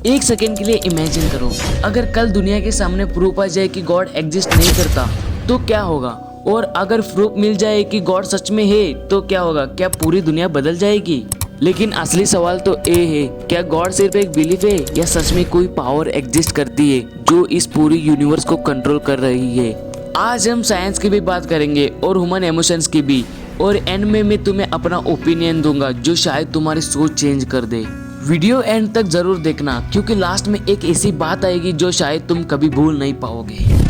एक सेकेंड के लिए इमेजिन करो, अगर कल दुनिया के सामने प्रूफ आ जाए कि गॉड एग्जिस्ट नहीं करता तो क्या होगा, और अगर प्रूफ मिल जाए कि गॉड सच में है तो क्या होगा, क्या पूरी दुनिया बदल जाएगी। लेकिन असली सवाल तो ये है, क्या गॉड सिर्फ एक बिलीफ है या सच में कोई पावर एग्जिस्ट करती है जो इस पूरी यूनिवर्स को कंट्रोल कर रही है। आज हम साइंस की भी बात करेंगे और ह्यूमन इमोशंस की भी, और एंड में मैं तुम्हें अपना ओपिनियन दूंगा जो शायद तुम्हारी सोच चेंज कर दे। वीडियो एंड तक जरूर देखना क्योंकि लास्ट में एक ऐसी बात आएगी जो शायद तुम कभी भूल नहीं पाओगे।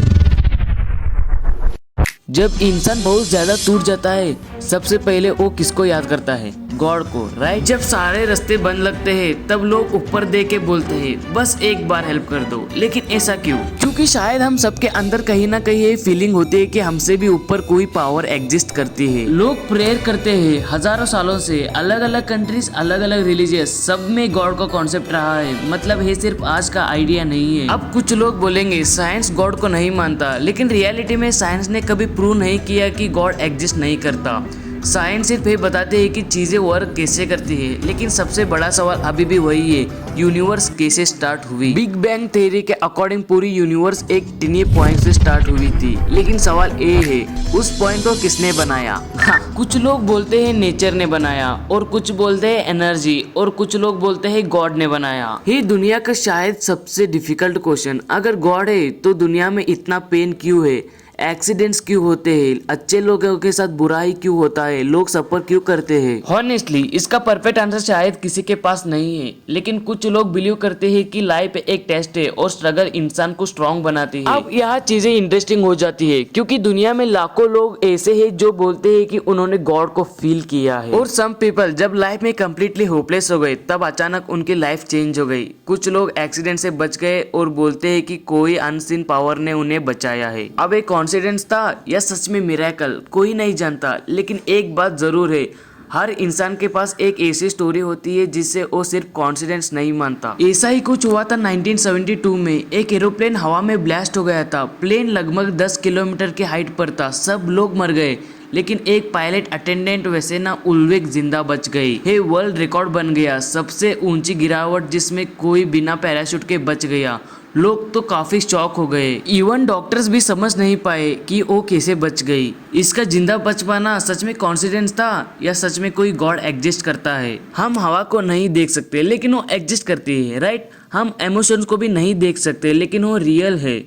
जब इंसान बहुत ज्यादा टूट जाता है सबसे पहले वो किसको याद करता है, गॉड को, राइट। जब सारे रास्ते बंद लगते हैं तब लोग ऊपर देख के बोलते हैं बस एक बार हेल्प कर दो। लेकिन ऐसा क्यों? क्योंकि शायद हम सबके अंदर कहीं ना कहीं ये फीलिंग होती है कि हमसे भी ऊपर कोई पावर एग्जिस्ट करती है। लोग प्रेयर करते हैं हजारों सालों से, अलग अलग कंट्रीज, अलग अलग रिलीजियस, सब में गॉड का कॉन्सेप्ट रहा है। मतलब ये सिर्फ आज का आइडिया नहीं है। अब कुछ लोग बोलेंगे साइंस गॉड को नहीं मानता, लेकिन रियलिटी में साइंस ने कभी प्रूव नहीं किया कि गॉड एग्जिस्ट नहीं करता। साइंस सिर्फ ये बताते हैं कि चीजें वर्क कैसे करती है, लेकिन सबसे बड़ा सवाल अभी भी वही है, यूनिवर्स कैसे स्टार्ट हुई। बिग बैंग थ्योरी के अकॉर्डिंग पूरी यूनिवर्स एक टिनी पॉइंट से स्टार्ट हुई थी, लेकिन सवाल ये है उस पॉइंट को किसने बनाया। हाँ, कुछ लोग बोलते हैं नेचर ने बनाया, और कुछ बोलते हैं एनर्जी, और कुछ लोग बोलते हैं गॉड ने बनाया। ये दुनिया का शायद सबसे डिफिकल्ट क्वेश्चन, अगर गॉड है तो दुनिया में इतना पेन क्यों है, एक्सीडेंट्स क्यों होते हैं, अच्छे लोगों के साथ बुराई क्यों होता है, लोग सफर क्यों करते हैं। हॉनेस्टली इसका परफेक्ट आंसर शायद किसी के पास नहीं है, लेकिन कुछ लोग बिलीव करते हैं कि लाइफ एक टेस्ट है और स्ट्रगल इंसान को स्ट्रॉन्ग बनाती है। अब यहाँ चीजें इंटरेस्टिंग हो जाती है क्योंकि दुनिया में लाखों लोग ऐसे हैं जो बोलते हैं कि उन्होंने गॉड को फील किया है, और सम पीपल जब लाइफ में कम्प्लीटली होपलेस हो गए तब अचानक उनकी लाइफ चेंज हो गई। कुछ लोग एक्सीडेंट से बच गए और बोलते हैं कि कोई अनसीन पावर ने उन्हें बचाया है। अब एक कॉन्फिडेंस था या सच में मिरेकल, कोई नहीं जानता। लेकिन एक बात जरूर है, हर इंसान के पास एक ऐसी स्टोरी होती है जिससे वो सिर्फ कॉन्फिडेंस नहीं मानता। ऐसा ही कुछ हुआ था 1972 में। एक एरोप्लेन हवा में ब्लास्ट हो गया था। प्लेन लगभग 10 किलोमीटर की हाइट पर था। सब लोग मर गए, लेकिन एक पायलट अटेंडेंट वेसेना उल्वेक जिंदा बच गई। ये वर्ल्ड रिकॉर्ड बन गया, सबसे ऊंची गिरावट जिसमें कोई बिना पैराशूट के बच गया। लोग तो काफी शॉक हो गए, इवन डॉक्टर्स भी समझ नहीं पाए कि वो कैसे बच गई। इसका जिंदा बच पाना सच में कॉन्फिडेंस था या सच में कोई गॉड एग्जिस्ट करता है। हम हवा को नहीं देख सकते लेकिन वो एग्जिस्ट करती है, राइट। हम इमोशंस को भी नहीं देख सकते लेकिन वो रियल है।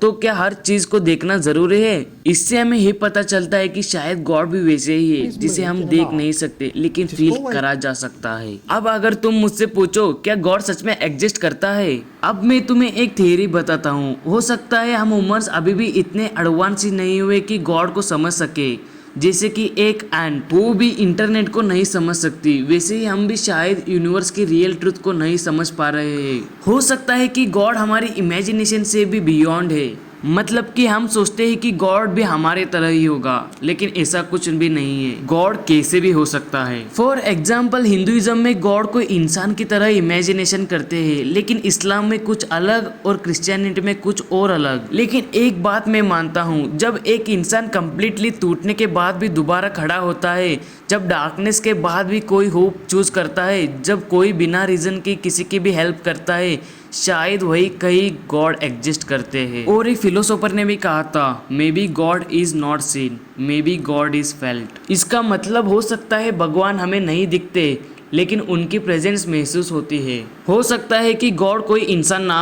तो क्या हर चीज को देखना जरूरी है? इससे हमें ये पता चलता है कि शायद गॉड भी वैसे ही है जिसे हम देख नहीं सकते लेकिन फील करा जा सकता है। अब अगर तुम मुझसे पूछो क्या गॉड सच में एग्जिस्ट करता है, अब मैं तुम्हें एक थियरी बताता हूँ। हो सकता है हम ह्यूमंस अभी भी इतने एडवांस ही नहीं हुए कि गॉड को समझ सके। जैसे कि एक एंट वो भी इंटरनेट को नहीं समझ सकती, वैसे ही हम भी शायद यूनिवर्स की रियल ट्रुथ को नहीं समझ पा रहे हैं। हो सकता है कि गॉड हमारी इमेजिनेशन से भी बियॉन्ड है, मतलब कि हम सोचते हैं कि गॉड भी हमारे तरह ही होगा, लेकिन ऐसा कुछ भी नहीं है। गॉड कैसे भी हो सकता है। फॉर एग्जाम्पल हिंदुइज्म में गॉड को इंसान की तरह इमेजिनेशन करते हैं, लेकिन इस्लाम में कुछ अलग और क्रिश्चियनिटी में कुछ और अलग। लेकिन एक बात मैं मानता हूँ, जब एक इंसान कम्प्लीटली टूटने के बाद भी दोबारा खड़ा होता है, जब डार्कनेस के बाद भी कोई होप चूज करता है, जब कोई बिना रीजन के किसी की भी हेल्प करता है, शायद वही कहीं गॉड एग्जिस्ट करते हैं। और एक फिलोसोफर ने भी कहा था, may be God is not seen, may be God is felt. इसका मतलब हो सकता है भगवान हमें नहीं दिखते लेकिन उनकी प्रेजेंस महसूस होती है। हो सकता है कि गॉड कोई इंसान ना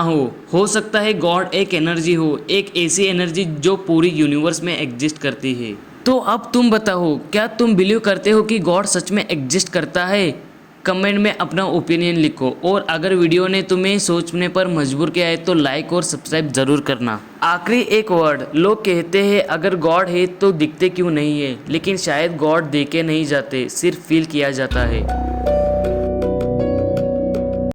हो सकता है गॉड एक एनर्जी हो, एक ऐसी एनर्जी जो पूरी यूनिवर्स में एग्जिस्ट करती है। तो अब तुम बताओ, क्या तुम बिलीव करते हो कि गॉड सच में एग्जिस्ट करता है? कमेंट में अपना ओपिनियन लिखो, और अगर वीडियो ने तुम्हें सोचने पर मजबूर किया है तो लाइक और सब्सक्राइब जरूर करना। आखिरी एक वर्ड, लोग कहते हैं अगर गॉड है तो दिखते क्यों नहीं है, लेकिन शायद गॉड देखे नहीं जाते, सिर्फ फील किया जाता है।